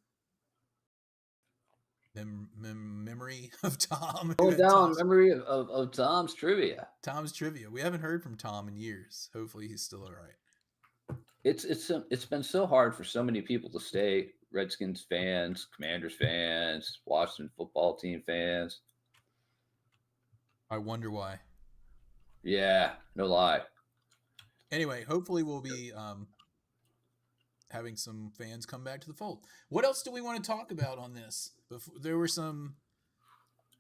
Memory of Tom. Memory of Tom's Trivia. Tom's Trivia. We haven't heard from Tom in years. Hopefully he's still all right. It's been so hard for so many people to stay Redskins fans, Commanders fans, Washington football team fans. I wonder why. Yeah, no lie. Anyway, hopefully we'll be having some fans come back to the fold. What else do we want to talk about on this? There were some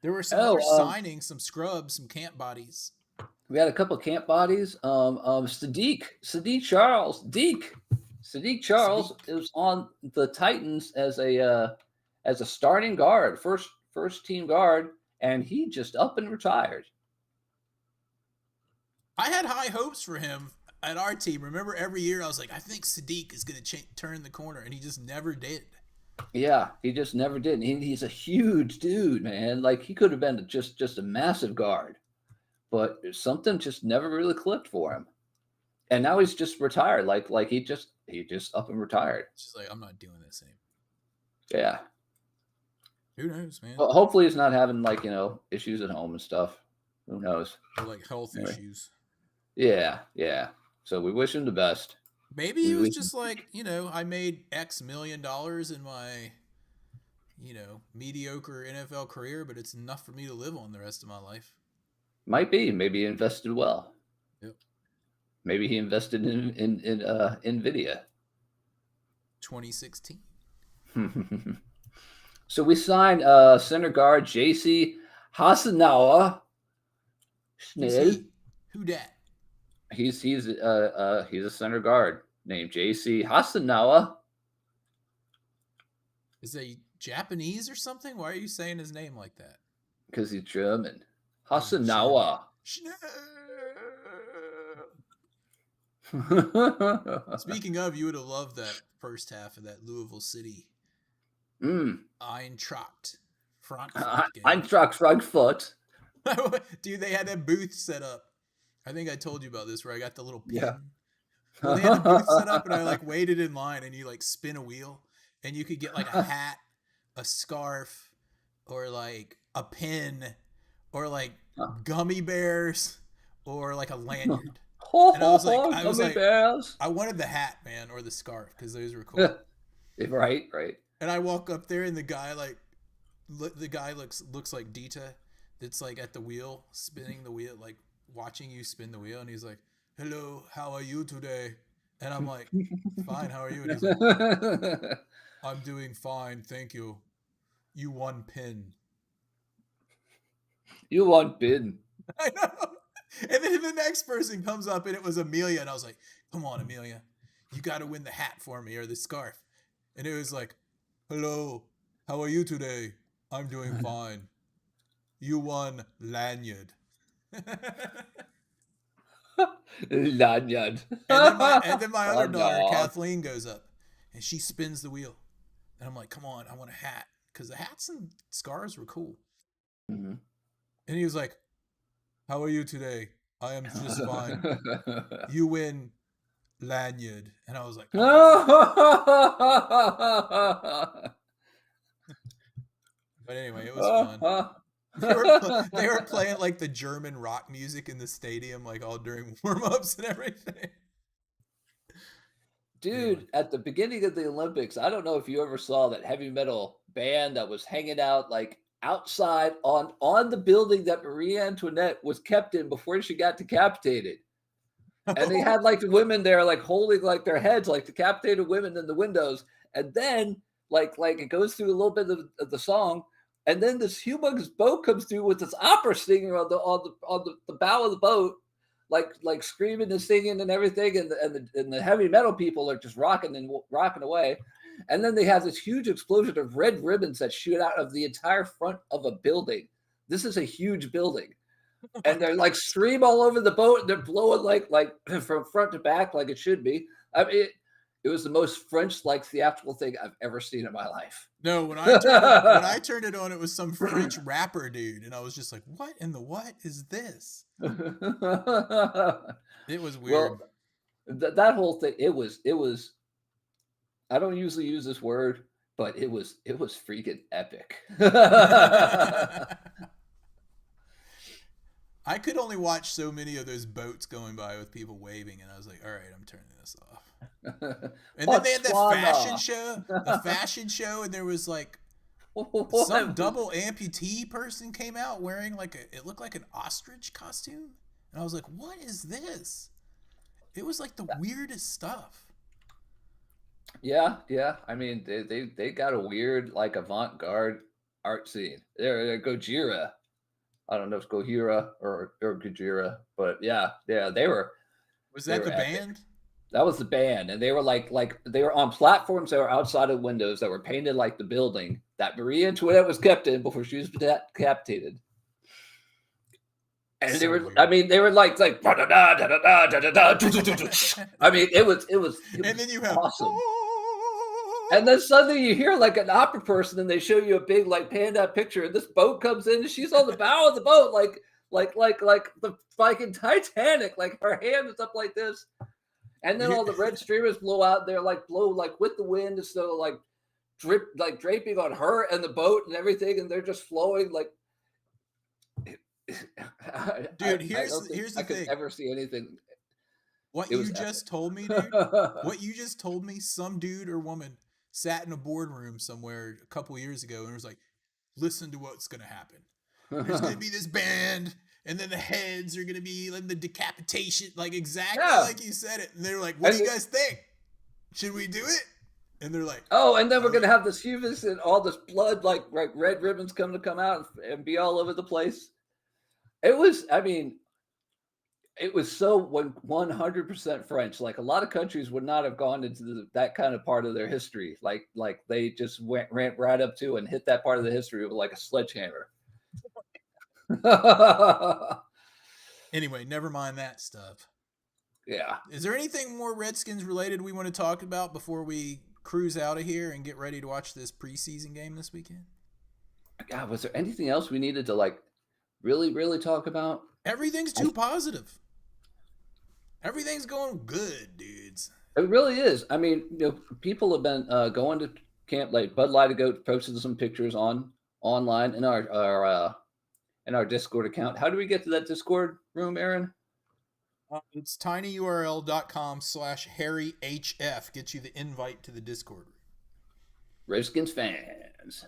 other signings, some scrubs, some camp bodies. We had a couple of camp bodies. Sadiq Charles is on the Titans as a starting guard, first team guard, and he just up and retired. I had high hopes for him at our team. Remember, every year I was like, I think Sadiq is going to turn the corner, and he just never did. Yeah, he just never did. He's a huge dude, man. Like, he could have been just a massive guard, but something just never really clicked for him. And now he's just retired. Like he just up and retired. It's just like, I'm not doing this anymore. Yeah. Who knows, man? Well, hopefully he's not having issues at home and stuff. Who knows? Or like health issues. Yeah. So we wish him the best. Maybe he was just like, I made X million dollars in my, mediocre NFL career, but it's enough for me to live on the rest of my life. Might be. Maybe he invested well. Yep. Maybe he invested in NVIDIA. 2016. So we signed center guard J.C. Hasanawa. Who dat? He's a center guard named J.C. Hasanawa. Is he Japanese or something? Why are you saying his name like that? Because he's German. Hasanawa. Speaking of, you would have loved that first half of that Louisville City. Eintracht Frankfurt. Dude, they had that booth set up. I think I told you about this, where I got the little pin. Yeah. Well, they had the booth set up, and I waited in line, and you spin a wheel, and you could get a hat, a scarf, or a pin, or gummy bears or like a lanyard. Ho, And I was like, gummy bears. I wanted the hat, man, or the scarf because those were cool. Right. And I walk up there, and the guy looks like Dita, that's like at the wheel, spinning the wheel, like watching you spin the wheel, and he's like, "Hello, how are you today?" And I'm like, "Fine, how are you?" And he's like, "I'm doing fine, thank you. You won pin." You want bin. I know. And then the next person comes up, and it was Amelia, and I was like, "Come on, Amelia, you got to win the hat for me or the scarf." And it was like, "Hello, how are you today? I'm doing fine. You won lanyard." Lanyard. And then my other daughter, Lanyard. Kathleen, goes up, and she spins the wheel. And I'm like, "Come on, I want a hat." Because the hats and scarves were cool. Mm-hmm. And he was like, "How are you today? I am just fine. You win lanyard." And I was like, But anyway, it was fun. They were playing like the German rock music in the stadium, like all during warm-ups and everything. Dude, at the beginning of the Olympics, I don't know if you ever saw that heavy metal band that was hanging out like outside on the building that Marie Antoinette was kept in before she got decapitated. And they had like the women there like holding like their heads like decapitated women in the windows. And then like it goes through a little bit of the song, and then this humongous boat comes through with this opera singer on the bow of the boat, like screaming and singing and everything, and the heavy metal people are just rocking away. And then they have this huge explosion of red ribbons that shoot out of the entire front of a building. This is a huge building. And they're like stream all over the boat, and they're blowing like from front to back like it should be. I mean, it was the most French-like theatrical thing I've ever seen in my life. No, when I turned it on, it was some French rapper dude, and I was just like, "What in the what is this?" It was weird. Well, that whole thing, it was. I don't usually use this word, but it was freaking epic. I could only watch so many of those boats going by with people waving, and I was like, "All right, I'm turning this off." And then they had a fashion show, and there was like some double amputee person came out wearing it looked like an ostrich costume, and I was like, "What is this?" It was like the weirdest stuff. Yeah. I mean, they got a weird like avant-garde art scene. There, Gojira. I don't know if it's Gojira or Gojira, but yeah, they were. Was that the epic. band? That was the band, and they were like they were on platforms that were outside of windows that were painted like the building that Marie Antoinette was kept in before she was decapitated. And they were, weird. I mean, they were like I mean, it was and then you have awesome. And then suddenly you hear like an opera person, and they show you a big like panned out picture, and this boat comes in, and she's on the bow of the boat, like the fucking Titanic, like her hand is up like this, and then all the red streamers blow out. They're like blow like with the wind, so like draping on her and the boat and everything, and they're just flowing like. Dude, here's the thing. I could ever see anything. What you just told me, dude. What you just told me, some dude or woman sat in a boardroom somewhere a couple years ago and was like, "Listen to what's gonna happen. There's gonna be this band, and then the heads are gonna be like the decapitation, like exactly like you said it." And they're like, "What do you guys think? Should we do it?" And they're like, "Oh, and then we're gonna have this hubris and all this blood, like red ribbons come out and be all over the place." It was, I mean, it was so 100% French. Like a lot of countries would not have gone into that kind of part of their history. Like they just ran right up to and hit that part of the history with like a sledgehammer. Anyway, never mind that stuff. Yeah. Is there anything more Redskins related we want to talk about before we cruise out of here and get ready to watch this preseason game this weekend? God, was there anything else we needed to like really talk about? Everything's too positive. Everything's going good, dudes. It really is. I mean, people have been going to camp. Like Bud Light posted some pictures online in our in our Discord account. How do we get to that Discord room, Aaron? It's tinyurl.com/HarryHF. Gets you the invite to the Discord. Redskins Fans.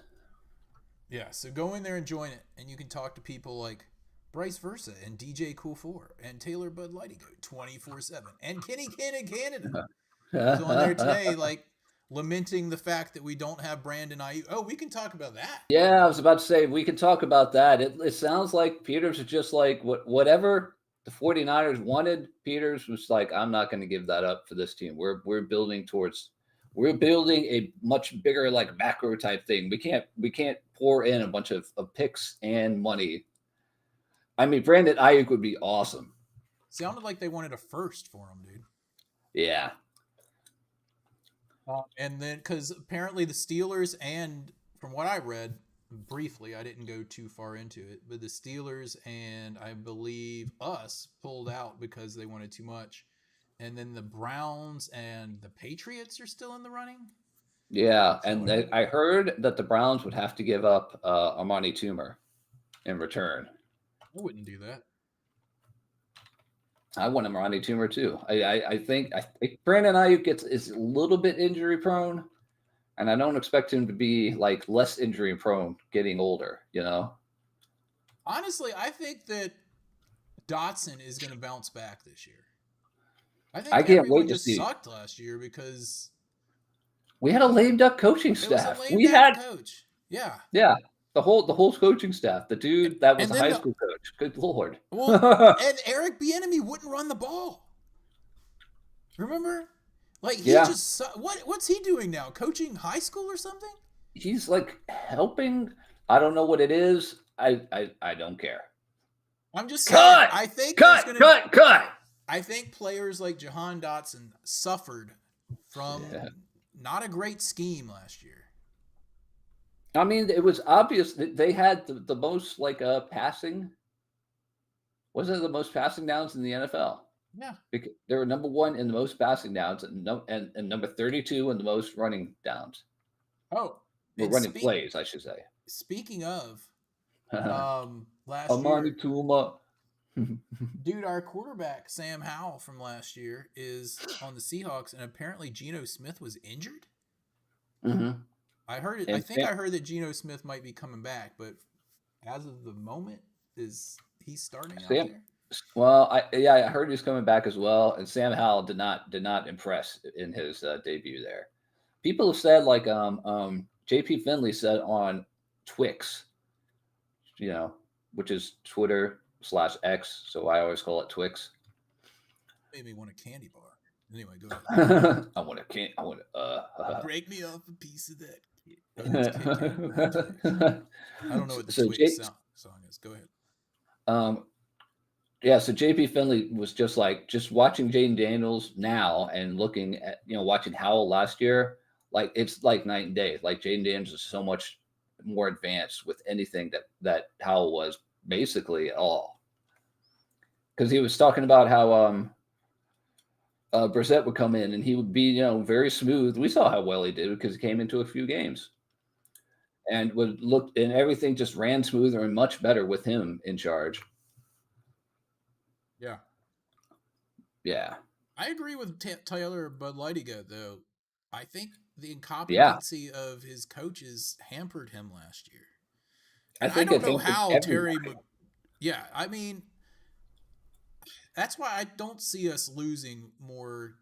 Yeah, so go in there and join it, and you can talk to people like Bryce Versa and DJ Cool 4 and Taylor Bud Lighty 24/7 and Kenny Cannon Canada. He's on there today, like lamenting the fact that we don't have Brandon Ayuk. Oh, we can talk about that. Yeah, I was about to say we can talk about that. It sounds like Peters is just like whatever the 49ers wanted. Peters was like, I'm not going to give that up for this team. We're building a much bigger like macro type thing. We can't pour in a bunch of picks and money. I mean, Brandon Ayuk would be awesome. Sounded like they wanted a first for him, dude. Yeah. And then, because apparently the Steelers, and from what I read briefly, I didn't go too far into it, but the Steelers and I believe us pulled out because they wanted too much. And then the Browns and the Patriots are still in the running. Yeah, and I heard that the Browns would have to give up Amani Toomer in return. I wouldn't do that. I want Amani Toomer too. I think Brandon Ayuk is a little bit injury prone, and I don't expect him to be like less injury prone getting older. You know. Honestly, I think that Dotson is going to bounce back this year. I think I can't everyone wait to just see. sucked last year because We had a lame duck coaching it was a staff. lame coach. Yeah. Yeah, the whole coaching staff. The dude that was And a then high the- school coach. Good Lord. Well, and Eric Bieniemy wouldn't run the ball. Remember? Like he Yeah. just what's he doing now? Coaching high school or something? He's like helping. I don't know what it is. I don't care. I'm just saying. Cut! I think Cut! I think players like Jahan Dotson suffered from not a great scheme last year. I mean, it was obvious that they had the most like passing. Was it the most passing downs in the NFL? Yeah. Because they were number 1 in the most passing downs and number 32 in the most running downs. Oh, Or and running plays, I should say. Speaking of, last Amani year, Tuma. dude, our quarterback Sam Howell from last year is on the Seahawks, and apparently Geno Smith was injured. Mm-hmm. I heard it. I think I heard that Geno Smith might be coming back, but as of the moment, is he starting out there? Well, I heard he's coming back as well, and Sam Howell did not impress in his debut there. People have said like JP Finley said on Twix, you know, which is Twitter/X, so I always call it Twix. Made me want a candy bar. Anyway, go ahead. I want to Break me off a piece of that. I don't know what the Twix song is. Go ahead. Yeah, so JP Finley was just watching Jaden Daniels now and looking at, watching Howell last year, like it's like night and day. Like Jaden Daniels is so much more advanced with anything that Howell was basically at all. Because he was talking about how Brissett would come in and he would be, very smooth. We saw how well he did because he came into a few games and would look, and everything just ran smoother and much better with him in charge. Yeah. Yeah. I agree with Taylor Bud Lighty though. I think the incompetency of his coaches hampered him last year. And I don't know how Terry. Yeah, I mean, that's why I don't see us losing more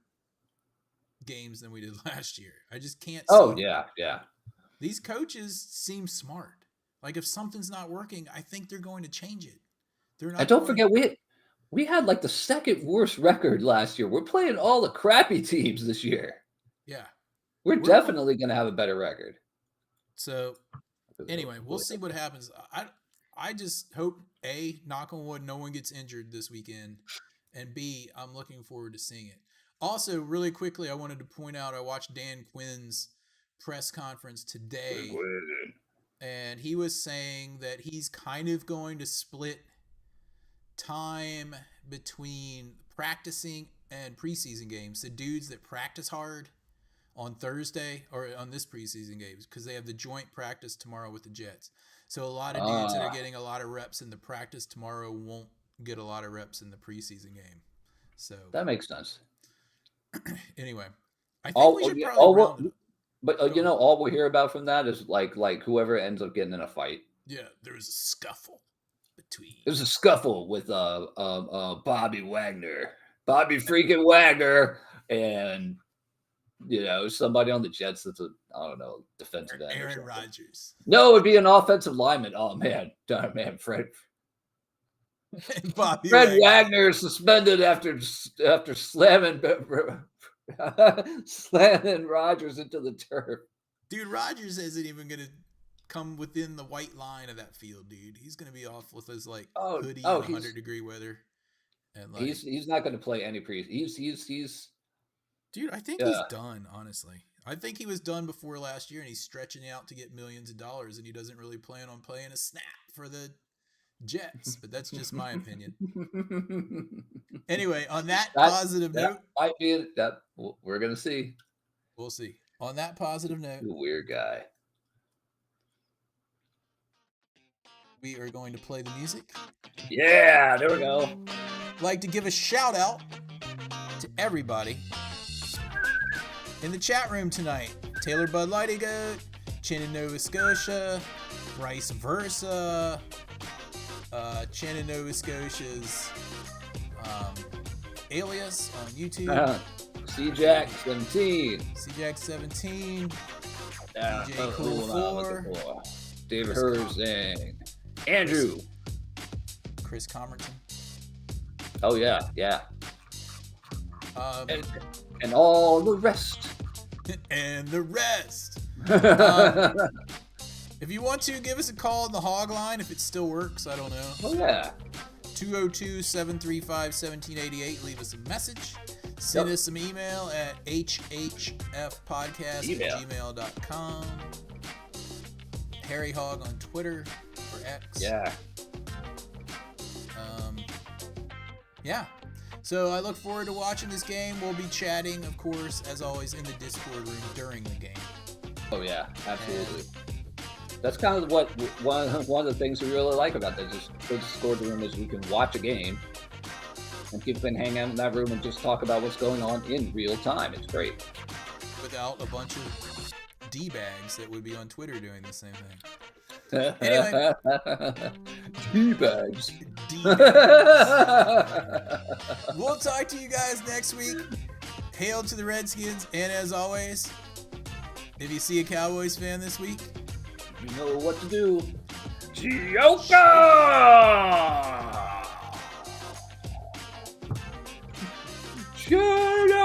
games than we did last year. I just can't. Yeah. These coaches seem smart. Like if something's not working, I think they're going to change it. They're not. And don't forget, we had like the second worst record last year. We're playing all the crappy teams this year. Yeah. We're definitely going to have a better record. So anyway, we'll see what happens. I just hope A, knock on wood, no one gets injured this weekend. And B, I'm looking forward to seeing it. Also, really quickly, I wanted to point out I watched Dan Quinn's press conference today. And he was saying that he's kind of going to split time between practicing and preseason games. The dudes that practice hard on Thursday or on this preseason game because they have the joint practice tomorrow with the Jets. So a lot of dudes that are getting a lot of reps in the practice tomorrow won't get a lot of reps in the preseason game. So that makes sense. Anyway, I think we should probably round it up. But all we'll hear about from that is like whoever ends up getting in a fight. Yeah, there's a scuffle between. There's a scuffle with Bobby Freaking Wagner, and somebody on the Jets that's defensive end. Aaron Rodgers. No, it'd be an offensive lineman. Oh man, Fred Wagner is suspended after slamming Rodgers into the turf. Dude, Rodgers isn't even going to come within the white line of that field, dude. He's going to be off with his hoodie in 100-degree weather. And he's not going to play any he's Dude, I think he's done, honestly. I think he was done before last year, and he's stretching out to get millions of dollars, and he doesn't really plan on playing a snap for the Jets, but that's just my opinion. Anyway, on that positive note, might be that we're gonna see. We'll see. On that positive note, weird guy. We are going to play the music. Yeah, there we go. Like to give a shout out to everybody in the chat room tonight. Taylor Bud Lighty Goat, Chin in Nova Scotia, Bryce Versa. Chin in Nova Scotia's alias on YouTube. CJack 17. CJack 17. DJ Cool 4. David Herzing. Andrew. Chris Comerton. Oh yeah. And all the rest. And the rest. If you want to, give us a call on the hog line if it still works. I don't know. Oh, yeah. 202-735-1788. Leave us a message. Send us some email at hhfpodcast@gmail.com. Harry Hog on Twitter or X. Yeah. Yeah. So I look forward to watching this game. We'll be chatting, of course, as always, in the Discord room during the game. Oh, yeah. Absolutely. That's kind of what one of the things we really like about this Discord room is we can watch a game and people can hang out in that room and just talk about what's going on in real time. It's great. Without a bunch of D-bags that would be on Twitter doing the same thing. Anyway. D-bags. We'll talk to you guys next week. Hail to the Redskins. And as always, if you see a Cowboys fan this week, you know what to do. Gioka! Gioka!